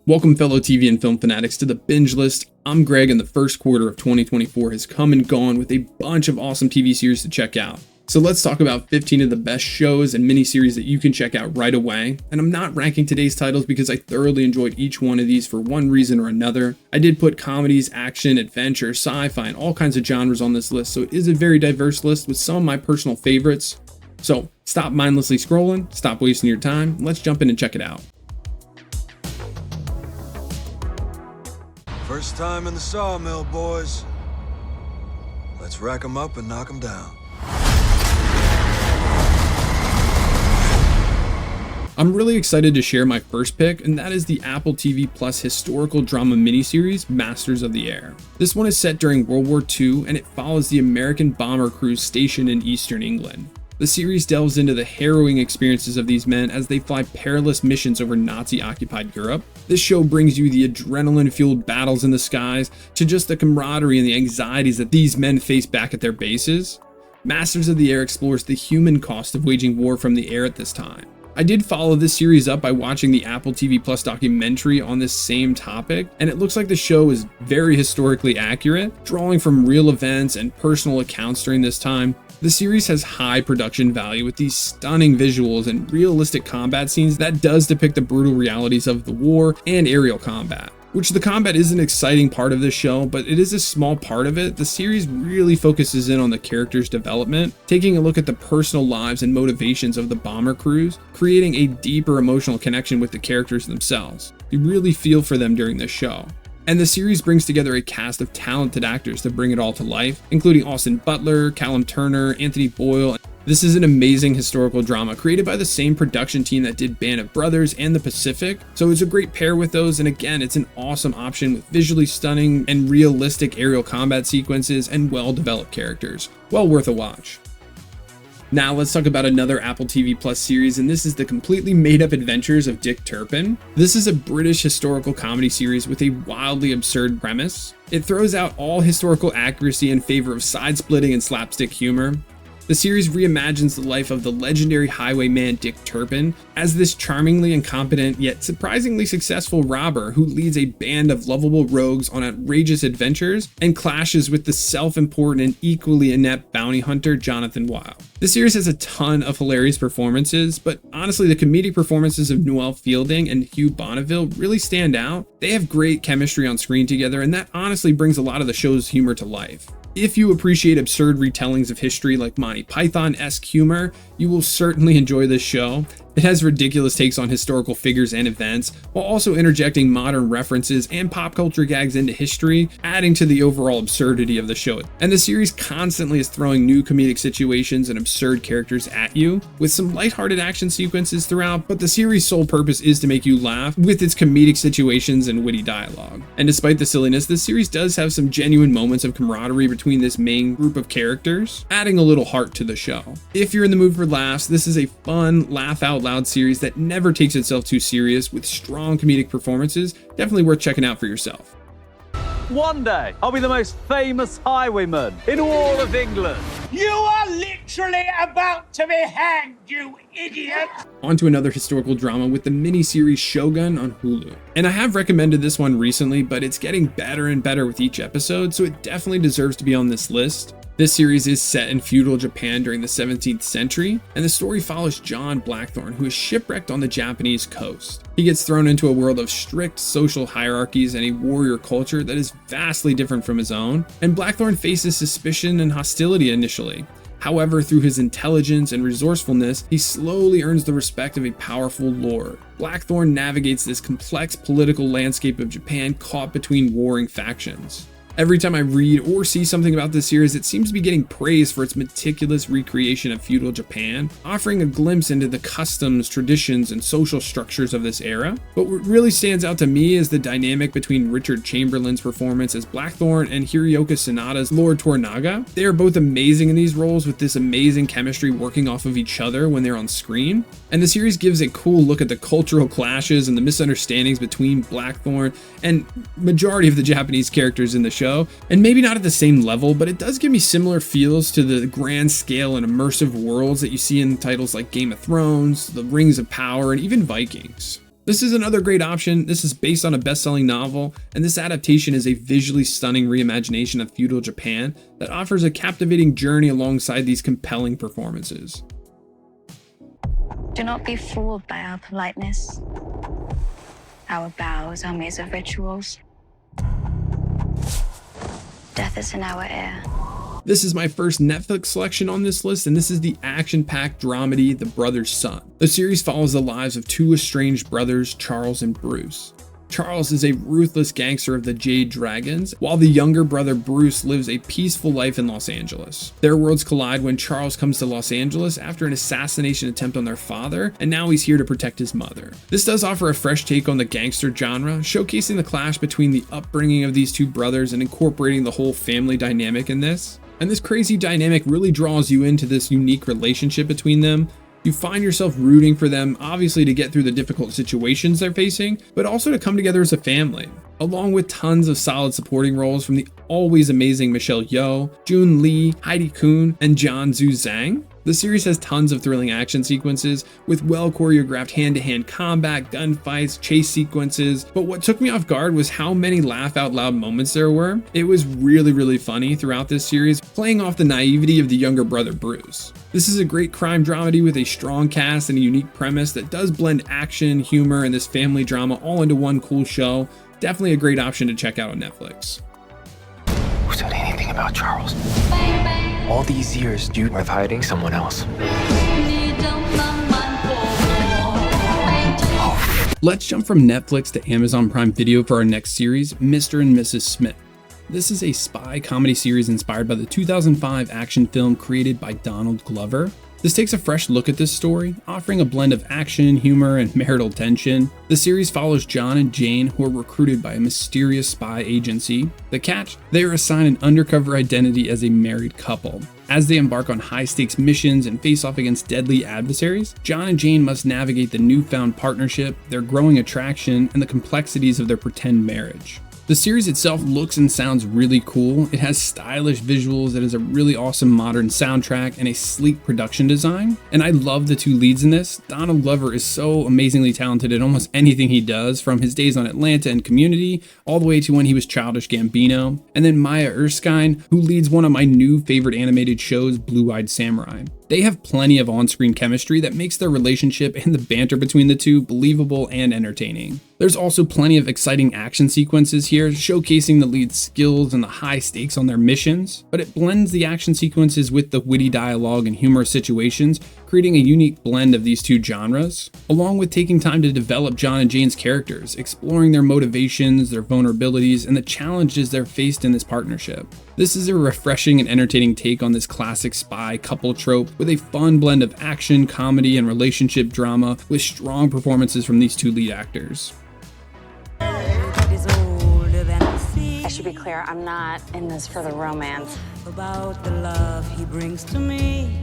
Welcome fellow TV and film fanatics to the binge list. I'm Greg, and the first quarter of 2024 has come and gone with a bunch of awesome TV series to check out. So let's talk about 15 of the best shows and miniseries that you can check out right away. And I'm not ranking today's titles because I thoroughly enjoyed each one of these for one reason or another. I did put comedies, action, adventure, sci-fi, and all kinds of genres on this list, so it is a very diverse list with some of my personal favorites. So stop mindlessly scrolling, stop wasting your time, let's jump in and check it out. First time in the sawmill, boys. Let's rack 'em up and knock 'em down. I'm really excited to share my first pick, and that is the Apple TV Plus historical drama miniseries, Masters of the Air. This one is set during World War II, and it follows the American bomber crews stationed in Eastern England. The series delves into the harrowing experiences of these men as they fly perilous missions over Nazi-occupied Europe. This show brings you the adrenaline-fueled battles in the skies to just the camaraderie and the anxieties that these men face back at their bases. Masters of the Air explores the human cost of waging war from the air at this time. I did follow this series up by watching the Apple TV Plus documentary on this same topic, and it looks like the show is very historically accurate, drawing from real events and personal accounts during this time. The series has high production value with these stunning visuals and realistic combat scenes that does depict the brutal realities of the war and aerial combat. Which the combat is an exciting part of this show, but it is a small part of it. The series really focuses in on the characters' development, taking a look at the personal lives and motivations of the bomber crews, creating a deeper emotional connection with the characters themselves. You really feel for them during this show. And the series brings together a cast of talented actors to bring it all to life, including Austin Butler, Callum Turner, Anthony Boyle. This is an amazing historical drama created by the same production team that did Band of Brothers and The Pacific, so it's a great pair with those, and again, it's an awesome option with visually stunning and realistic aerial combat sequences and well-developed characters. Well worth a watch. Now let's talk about another Apple TV Plus series, and this is the completely made-up adventures of Dick Turpin. This is a British historical comedy series with a wildly absurd premise. It throws out all historical accuracy in favor of side-splitting and slapstick humor. The series reimagines the life of the legendary highwayman Dick Turpin as this charmingly incompetent yet surprisingly successful robber who leads a band of lovable rogues on outrageous adventures and clashes with the self-important and equally inept bounty hunter Jonathan Wild. The series has a ton of hilarious performances, but honestly the comedic performances of Noel Fielding and Hugh Bonneville really stand out. They have great chemistry on screen together, and that honestly brings a lot of the show's humor to life. If you appreciate absurd retellings of history like Monty Python-esque humor, you will certainly enjoy this show. It has ridiculous takes on historical figures and events, while also interjecting modern references and pop culture gags into history, adding to the overall absurdity of the show. And the series constantly is throwing new comedic situations and absurd characters at you, with some lighthearted action sequences throughout, but the series' sole purpose is to make you laugh with its comedic situations and witty dialogue. And despite the silliness, this series does have some genuine moments of camaraderie between this main group of characters, adding a little heart to the show. If you're in the mood for laughs, this is a fun, laugh out loud series that never takes itself too serious with strong comedic performances. Definitely worth checking out for yourself. One day, I'll be the most famous highwayman in all of England. You are literally about to be hanged, you idiot! On to another historical drama with the miniseries Shogun on Hulu. And I have recommended this one recently, but it's getting better and better with each episode, so it definitely deserves to be on this list. This series is set in feudal Japan during the 17th century, and the story follows John Blackthorne, who is shipwrecked on the Japanese coast. He gets thrown into a world of strict social hierarchies and a warrior culture that is vastly different from his own, and Blackthorne faces suspicion and hostility initially. However, through his intelligence and resourcefulness, he slowly earns the respect of a powerful lord. Blackthorne navigates this complex political landscape of Japan caught between warring factions. Every time I read or see something about this series, it seems to be getting praised for its meticulous recreation of feudal Japan, offering a glimpse into the customs, traditions, and social structures of this era. But what really stands out to me is the dynamic between Richard Chamberlain's performance as Blackthorne and Hiroyuki Sanada's Lord Toranaga. They are both amazing in these roles, with this amazing chemistry working off of each other when they're on screen. And the series gives a cool look at the cultural clashes and the misunderstandings between Blackthorne and majority of the Japanese characters in the show. And maybe not at the same level, but it does give me similar feels to the grand scale and immersive worlds that you see in titles like Game of Thrones, The Rings of Power, and even Vikings. This is another great option. This is based on a best-selling novel, and this adaptation is a visually stunning reimagination of feudal Japan that offers a captivating journey alongside these compelling performances. Do not be fooled by our politeness. Our bows are made of rituals. Death is in our air. This is my first Netflix selection on this list, and this is the action-packed dramedy, The Brother's Son. The series follows the lives of two estranged brothers, Charles and Bruce. Charles is a ruthless gangster of the Jade Dragons, while the younger brother Bruce lives a peaceful life in Los Angeles. Their worlds collide when Charles comes to Los Angeles after an assassination attempt on their father, and now he's here to protect his mother. This does offer a fresh take on the gangster genre, showcasing the clash between the upbringing of these two brothers and incorporating the whole family dynamic in this. And this crazy dynamic really draws you into this unique relationship between them. You find yourself rooting for them, obviously to get through the difficult situations they're facing, but also to come together as a family. Along with tons of solid supporting roles from the always amazing Michelle Yeoh, Jun Lee, Heidi Kun, and Jianzhu Zhang. The series has tons of thrilling action sequences with well choreographed hand-to-hand combat, gunfights, chase sequences, but what took me off guard was how many laugh out loud moments there were. It was really funny throughout this series, playing off the naivety of the younger brother Bruce. This is a great crime dramedy with a strong cast and a unique premise that does blend action, humor, and this family drama all into one cool show. Definitely a great option to check out on Netflix. Who said anything about Charles? All these years, you were hiding someone else. Let's jump from Netflix to Amazon Prime Video for our next series, Mr. and Mrs. Smith. This is a spy comedy series inspired by the 2005 action film created by Donald Glover. This takes a fresh look at this story, offering a blend of action, humor, and marital tension. The series follows John and Jane, who are recruited by a mysterious spy agency. The catch? They are assigned an undercover identity as a married couple. As they embark on high-stakes missions and face off against deadly adversaries, John and Jane must navigate the newfound partnership, their growing attraction, and the complexities of their pretend marriage. The series itself looks and sounds really cool. It has stylish visuals, it has a really awesome modern soundtrack, and a sleek production design. And I love the two leads in this. Donald Glover is so amazingly talented in almost anything he does, from his days on Atlanta and Community, all the way to when he was Childish Gambino. And then Maya Erskine, who leads one of my new favorite animated shows, Blue-Eyed Samurai. They have plenty of on-screen chemistry that makes their relationship and the banter between the two believable and entertaining. There's also plenty of exciting action sequences here, showcasing the lead's skills and the high stakes on their missions, but it blends the action sequences with the witty dialogue and humorous situations, creating a unique blend of these two genres, along with taking time to develop John and Jane's characters, exploring their motivations, their vulnerabilities, and the challenges they're faced in this partnership. This is a refreshing and entertaining take on this classic spy couple trope with a fun blend of action, comedy, and relationship drama with strong performances from these two lead actors. I should be clear, I'm not in this for the romance. About the love he brings to me.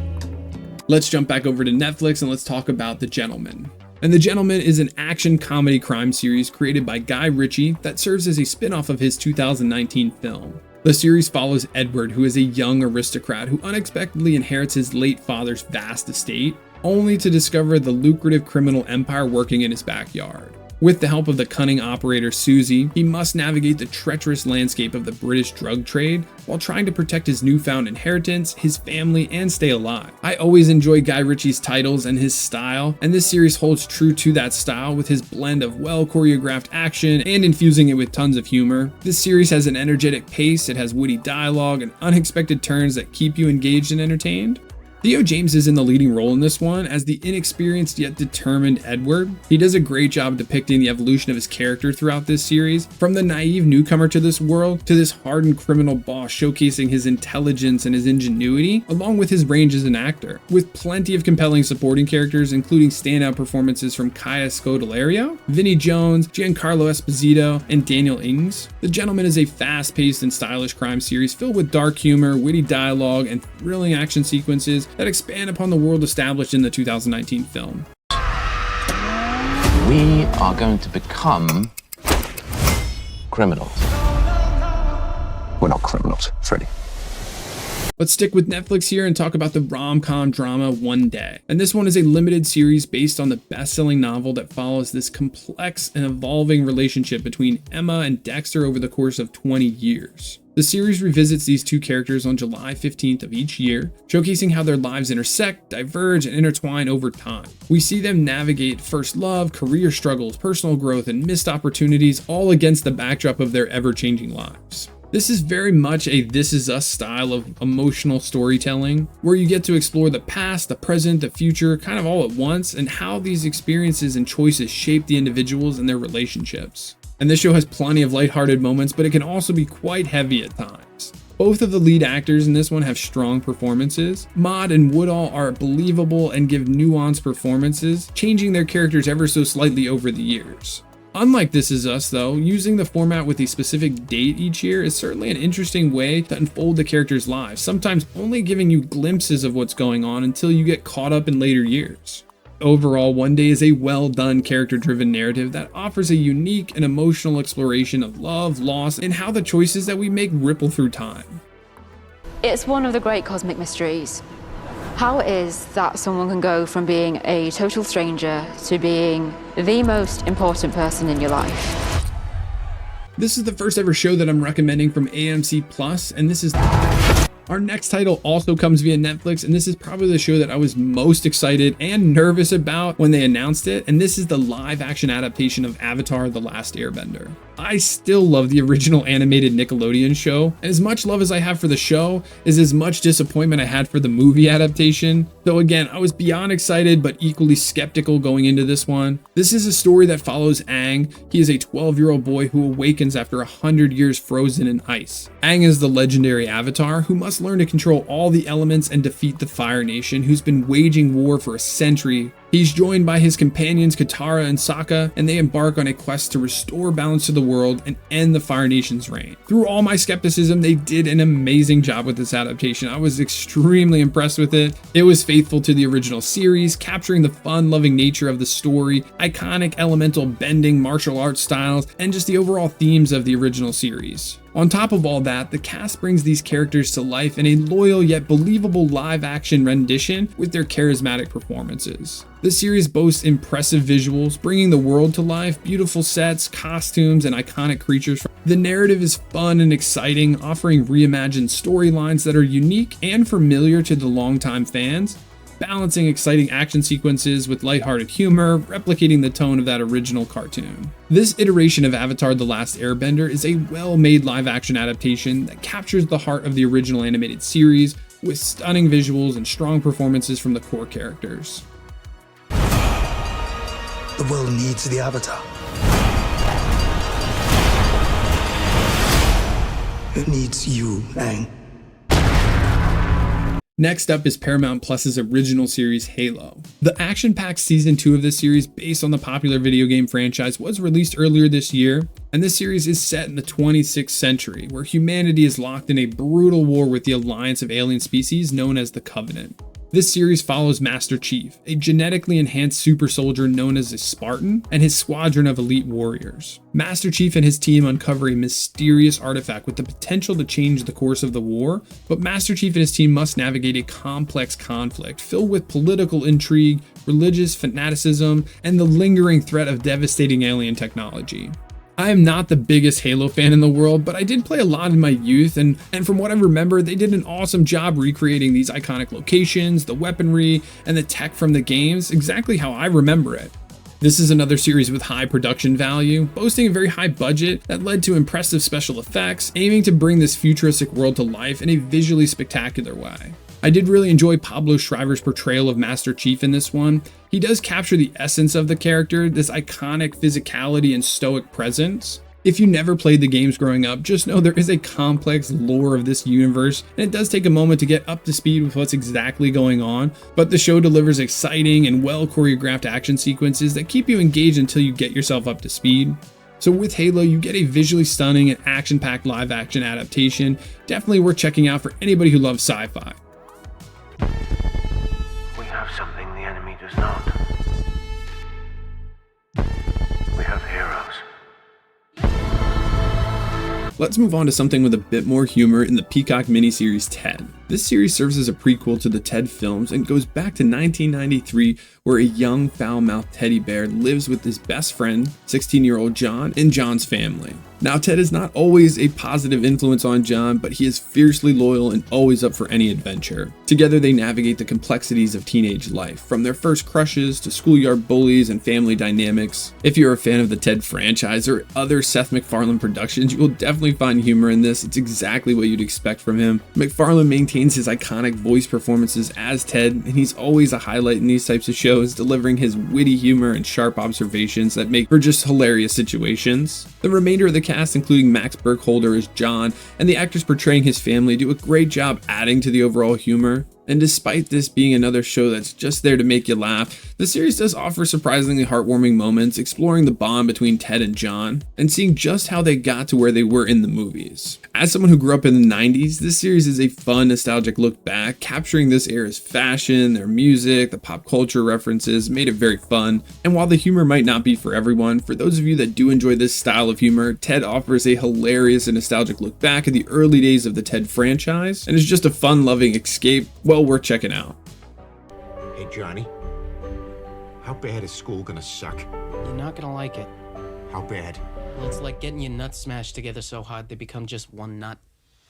Let's jump back over to Netflix and let's talk about The Gentleman. And The Gentleman is an action comedy crime series created by Guy Ritchie that serves as a spin-off of his 2019 film. The series follows Edward, who is a young aristocrat who unexpectedly inherits his late father's vast estate, only to discover the lucrative criminal empire working in his backyard. With the help of the cunning operator Susie, he must navigate the treacherous landscape of the British drug trade while trying to protect his newfound inheritance, his family, and stay alive. I always enjoy Guy Ritchie's titles and his style, and this series holds true to that style with his blend of well choreographed action and infusing it with tons of humor. This series has an energetic pace, it has witty dialogue and unexpected turns that keep you engaged and entertained. Theo James is in the leading role in this one as the inexperienced yet determined Edward. He does a great job depicting the evolution of his character throughout this series, from the naive newcomer to this world to this hardened criminal boss, showcasing his intelligence and his ingenuity, along with his range as an actor, with plenty of compelling supporting characters, including standout performances from Kaya Scodelario, Vinnie Jones, Giancarlo Esposito, and Daniel Ings. The Gentleman is a fast-paced and stylish crime series filled with dark humor, witty dialogue, and thrilling action sequences that expand upon the world established in the 2019 film. We are going to become criminals. We're not criminals, Freddy. Let's stick with Netflix here and talk about the rom-com drama One Day. And this one is a limited series based on the best-selling novel that follows this complex and evolving relationship between Emma and Dexter over the course of 20 years. The series revisits these two characters on July 15th of each year, showcasing how their lives intersect, diverge, and intertwine over time. We see them navigate first love, career struggles, personal growth, and missed opportunities, all against the backdrop of their ever-changing lives. This is very much a This Is Us style of emotional storytelling, where you get to explore the past, the present, the future, kind of all at once, and how these experiences and choices shape the individuals and their relationships. And this show has plenty of lighthearted moments, but it can also be quite heavy at times. Both of the lead actors in this one have strong performances. Maud and Woodall are believable and give nuanced performances, changing their characters ever so slightly over the years. Unlike This Is Us though, using the format with a specific date each year is certainly an interesting way to unfold the characters' lives, sometimes only giving you glimpses of what's going on until you get caught up in later years. Overall, One Day is a well-done character-driven narrative that offers a unique and emotional exploration of love, loss, and how the choices that we make ripple through time. It's one of the great cosmic mysteries. How it is that someone can go from being a total stranger to being the most important person in your life. This is the first ever show that I'm recommending from AMC Plus, and this is... Our next title also comes via Netflix, and this is probably the show that I was most excited and nervous about when they announced it, and this is the live-action adaptation of Avatar: The Last Airbender. I still love the original animated Nickelodeon show, and as much love as I have for the show is as much disappointment I had for the movie adaptation. So again, I was beyond excited but equally skeptical going into this one. This is a story that follows Aang. He is a 12-year-old boy who awakens after 100 years frozen in ice. Aang is the legendary Avatar who must learn to control all the elements and defeat the Fire Nation, who's been waging war for a century. He's joined by his companions Katara and Sokka, and they embark on a quest to restore balance to the world and end the Fire Nation's reign. Through all my skepticism, they did an amazing job with this adaptation. I was extremely impressed with it. It was faithful to the original series, capturing the fun-loving nature of the story, iconic elemental bending martial arts styles, and just the overall themes of the original series. On top of all that, the cast brings these characters to life in a loyal yet believable live-action rendition with their charismatic performances. The series boasts impressive visuals, bringing the world to life, beautiful sets, costumes, and iconic creatures. The narrative is fun and exciting, offering reimagined storylines that are unique and familiar to the longtime fans, balancing exciting action sequences with lighthearted humor, replicating the tone of that original cartoon. This iteration of Avatar: The Last Airbender is a well-made live-action adaptation that captures the heart of the original animated series with stunning visuals and strong performances from the core characters. The world needs the Avatar. It needs you, Aang. Next up is Paramount Plus's original series, Halo. The action-packed season 2 of this series, based on the popular video game franchise, was released earlier this year, and this series is set in the 26th century, where humanity is locked in a brutal war with the alliance of alien species known as the Covenant. This series follows Master Chief, a genetically enhanced super soldier known as a Spartan, and his squadron of elite warriors. Master Chief and his team uncover a mysterious artifact with the potential to change the course of the war, but Master Chief and his team must navigate a complex conflict filled with political intrigue, religious fanaticism, and the lingering threat of devastating alien technology. I am not the biggest Halo fan in the world, but I did play a lot in my youth, and from what I remember, they did an awesome job recreating these iconic locations, the weaponry, and the tech from the games exactly how I remember it. This is another series with high production value, boasting a very high budget that led to impressive special effects, aiming to bring this futuristic world to life in a visually spectacular way. I did really enjoy Pablo Schreiber's portrayal of Master Chief in this one. He does capture the essence of the character, this iconic physicality and stoic presence. If you never played the games growing up, just know there is a complex lore of this universe, and it does take a moment to get up to speed with what's exactly going on, but the show delivers exciting and well choreographed action sequences that keep you engaged until you get yourself up to speed. So with Halo, you get a visually stunning and action-packed live-action adaptation, definitely worth checking out for anybody who loves sci-fi. We have something the enemy does not. We have heroes. Let's move on to something with a bit more humor in the Peacock miniseries Ted. This series serves as a prequel to the Ted films and goes back to 1993, where a young foul-mouthed teddy bear lives with his best friend, 16-year-old John, and John's family. Now, Ted is not always a positive influence on John, but he is fiercely loyal and always up for any adventure. Together, they navigate the complexities of teenage life, from their first crushes to schoolyard bullies and family dynamics. If you're a fan of the Ted franchise or other Seth MacFarlane productions, you will definitely find humor in this. It's exactly what you'd expect from him. MacFarlane maintains his iconic voice performances as Ted, and he's always a highlight in these types of shows, delivering his witty humor and sharp observations that make for just hilarious situations. The remainder of the cast, including Max Burkholder as John, and the actors portraying his family, do a great job adding to the overall humor. And despite this being another show that's just there to make you laugh, the series does offer surprisingly heartwarming moments, exploring the bond between Ted and John, and seeing just how they got to where they were in the movies. As someone who grew up in the 90s, this series is a fun, nostalgic look back, capturing this era's fashion, their music, the pop culture references, made it very fun. And while the humor might not be for everyone, for those of you that do enjoy this style of humor, Ted offers a hilarious and nostalgic look back at the early days of the Ted franchise, and is just a fun-loving escape, well worth checking out. Hey Johnny, how bad is school gonna suck? You're not gonna like it. How bad? Well, it's like getting your nuts smashed together so hard they become just one nut.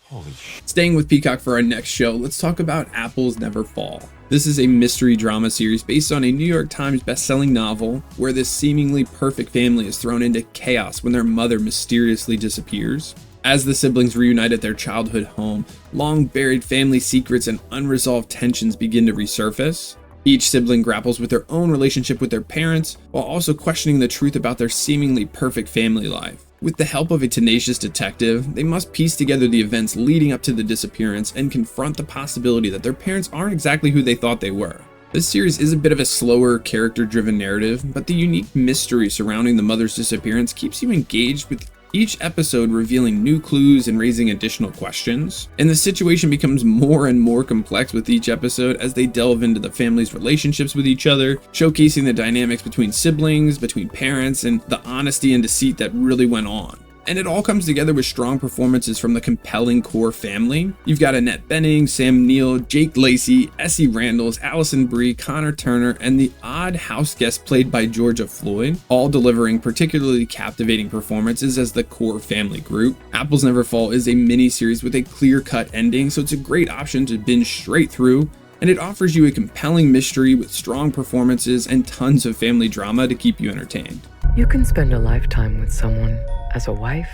Holy shit. Staying with Peacock for our next show, let's talk about Apples Never Fall. This is a mystery drama series based on a New York Times best-selling novel where this seemingly perfect family is thrown into chaos when their mother mysteriously disappears. As the siblings reunite at their childhood home, long-buried family secrets and unresolved tensions begin to resurface. Each sibling grapples with their own relationship with their parents, while also questioning the truth about their seemingly perfect family life. With the help of a tenacious detective, they must piece together the events leading up to the disappearance and confront the possibility that their parents aren't exactly who they thought they were. This series is a bit of a slower, character-driven narrative, but the unique mystery surrounding the mother's disappearance keeps you engaged, with each episode revealing new clues and raising additional questions. And the situation becomes more and more complex with each episode as they delve into the family's relationships with each other, showcasing the dynamics between siblings, between parents, and the honesty and deceit that really went on. And it all comes together with strong performances from the compelling core family. You've got Annette Bening, Sam Neill, Jake Lacey, Essie Randalls, Allison Brie, Connor Turner, and the odd house guest played by Georgia Floyd, all delivering particularly captivating performances as the core family group. Apples Never Fall is a mini-series with a clear-cut ending, so it's a great option to binge straight through, and it offers you a compelling mystery with strong performances and tons of family drama to keep you entertained. You can spend a lifetime with someone as a wife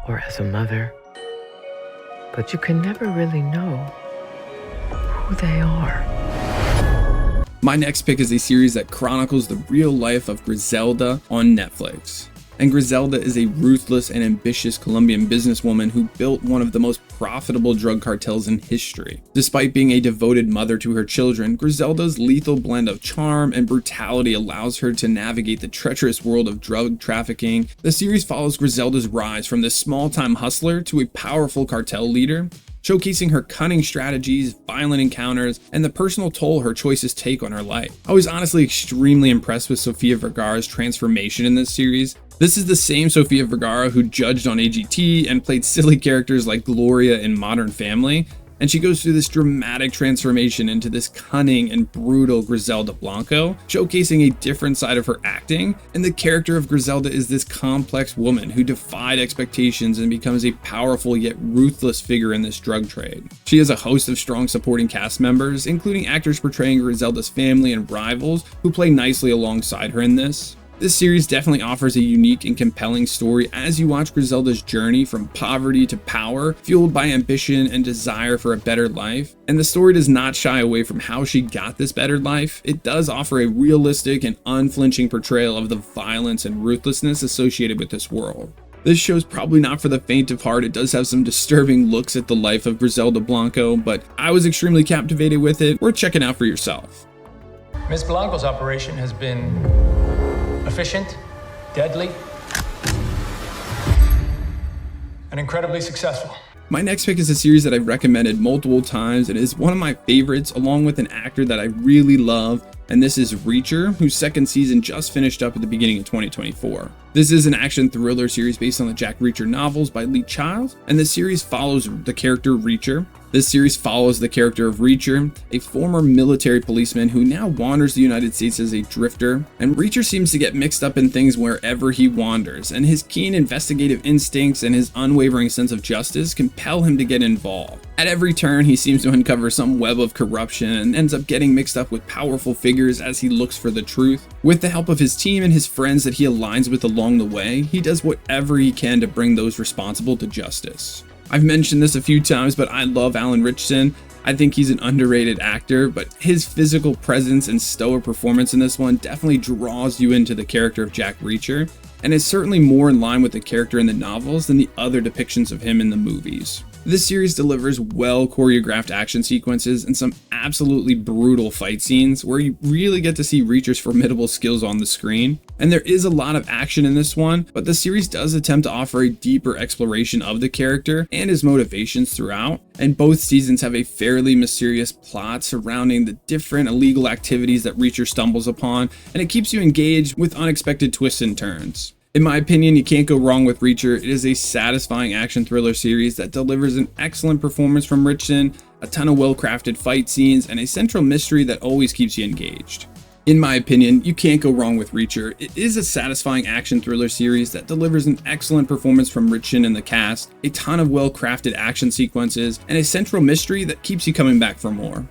or as a mother, but you can never really know who they are. My next pick is a series that chronicles the real life of Griselda on Netflix. And Griselda is a ruthless and ambitious Colombian businesswoman who built one of the most profitable drug cartels in history. Despite being a devoted mother to her children, Griselda's lethal blend of charm and brutality allows her to navigate the treacherous world of drug trafficking. The series follows Griselda's rise from this small-time hustler to a powerful cartel leader, showcasing her cunning strategies, violent encounters, and the personal toll her choices take on her life. I was honestly extremely impressed with Sofia Vergara's transformation in this series. This is the same Sofia Vergara who judged on AGT and played silly characters like Gloria in Modern Family, and she goes through this dramatic transformation into this cunning and brutal Griselda Blanco, showcasing a different side of her acting. And the character of Griselda is this complex woman who defied expectations and becomes a powerful yet ruthless figure in this drug trade. She has a host of strong supporting cast members, including actors portraying Griselda's family and rivals who play nicely alongside her in this. This series definitely offers a unique and compelling story as you watch Griselda's journey from poverty to power, fueled by ambition and desire for a better life. And the story does not shy away from how she got this better life. It does offer a realistic and unflinching portrayal of the violence and ruthlessness associated with this world. This show's probably not for the faint of heart. It does have some disturbing looks at the life of Griselda Blanco, but I was extremely captivated with it. Worth checking out for yourself. Ms. Blanco's operation has been efficient, deadly, and incredibly successful. My next pick is a series that I've recommended multiple times and is one of my favorites, along with an actor that I really love, and this is Reacher, whose second season just finished up at the beginning of 2024. This is an action thriller series based on the Jack Reacher novels by Lee Child, and the series follows the character Reacher. This series follows the character of Reacher, a former military policeman who now wanders the United States as a drifter, and Reacher seems to get mixed up in things wherever he wanders, and his keen investigative instincts and his unwavering sense of justice compel him to get involved. At every turn, he seems to uncover some web of corruption and ends up getting mixed up with powerful figures as he looks for the truth. With the help of his team and his friends that he aligns with along the way, he does whatever he can to bring those responsible to justice. I've mentioned this a few times, but I love Alan Ritchson. I think he's an underrated actor, but his physical presence and stoic performance in this one definitely draws you into the character of Jack Reacher, and is certainly more in line with the character in the novels than the other depictions of him in the movies. This series delivers well choreographed action sequences and some absolutely brutal fight scenes where you really get to see Reacher's formidable skills on the screen. And there is a lot of action in this one, but the series does attempt to offer a deeper exploration of the character and his motivations throughout, and both seasons have a fairly mysterious plot surrounding the different illegal activities that Reacher stumbles upon, and it keeps you engaged with unexpected twists and turns. In my opinion, you can't go wrong with Reacher. It is a satisfying action thriller series that delivers an excellent performance from Ritchson, a ton of well-crafted fight scenes, and a central mystery that always keeps you engaged. In my opinion, you can't go wrong with Reacher. It is a satisfying action thriller series that delivers an excellent performance from Ritchson and the cast, a ton of well-crafted action sequences, and a central mystery that keeps you coming back for more.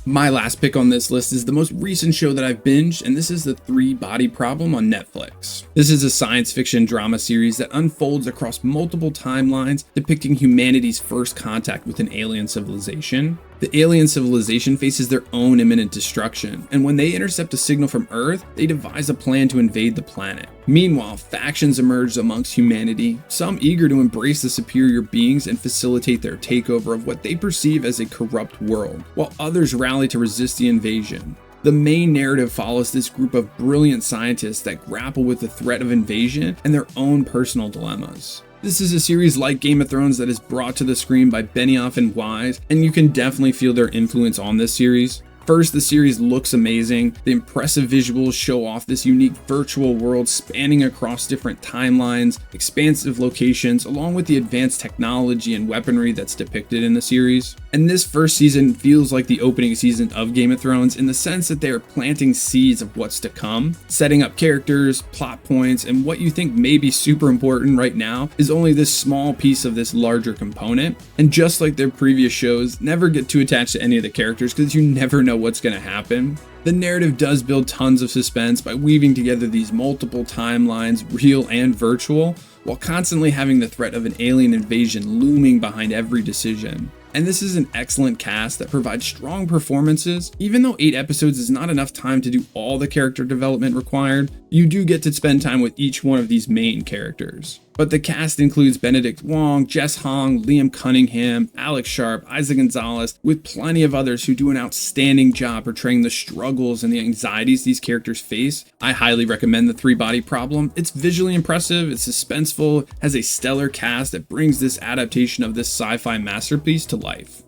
My last pick on this list is the most recent show that I've binged, and this is the Threebody Problem on Netflix. This is a science fiction drama series that unfolds across multiple timelines depicting humanity's first contact with an alien civilization. The alien civilization faces their own imminent destruction, and when they intercept a signal from Earth, they devise a plan to invade the planet. Meanwhile, factions emerge amongst humanity, some eager to embrace the superior beings and facilitate their takeover of what they perceive as a corrupt world, while others rally to resist the invasion. The main narrative follows this group of brilliant scientists that grapple with the threat of invasion and their own personal dilemmas. This is a series like Game of Thrones that is brought to the screen by Benioff and Weiss, and you can definitely feel their influence on this series. First, the series looks amazing. The impressive visuals show off this unique virtual world spanning across different timelines, expansive locations, along with the advanced technology and weaponry that's depicted in the series. And this first season feels like the opening season of Game of Thrones in the sense that they are planting seeds of what's to come, setting up characters, plot points, and what you think may be super important right now is only this small piece of this larger component. And just like their previous shows, never get too attached to any of the characters because you never know what's going to happen. The narrative does build tons of suspense by weaving together these multiple timelines, real and virtual, while constantly having the threat of an alien invasion looming behind every decision. And this is an excellent cast that provides strong performances. Even though 8 episodes is not enough time to do all the character development required, you do get to spend time with each one of these main characters. But the cast includes Benedict Wong, Jess Hong, Liam Cunningham, Alex Sharp, Isaac Gonzalez, with plenty of others who do an outstanding job portraying the struggles and the anxieties these characters face. I highly recommend the Threebody Problem. It's visually impressive, it's suspenseful, has a stellar cast that brings this adaptation of this sci-fi masterpiece to life.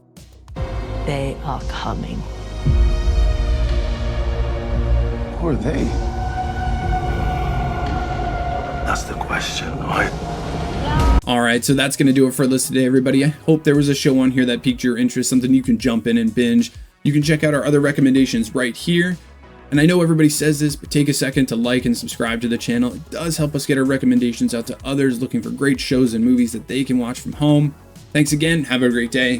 They are coming. Who are they? That's the question, right? Alright, so that's going to do it for this today, everybody. I hope there was a show on here that piqued your interest, something you can jump in and binge. You can check out our other recommendations right here. And I know everybody says this, but take a second to like and subscribe to the channel. It does help us get our recommendations out to others looking for great shows and movies that they can watch from home. Thanks again, have a great day.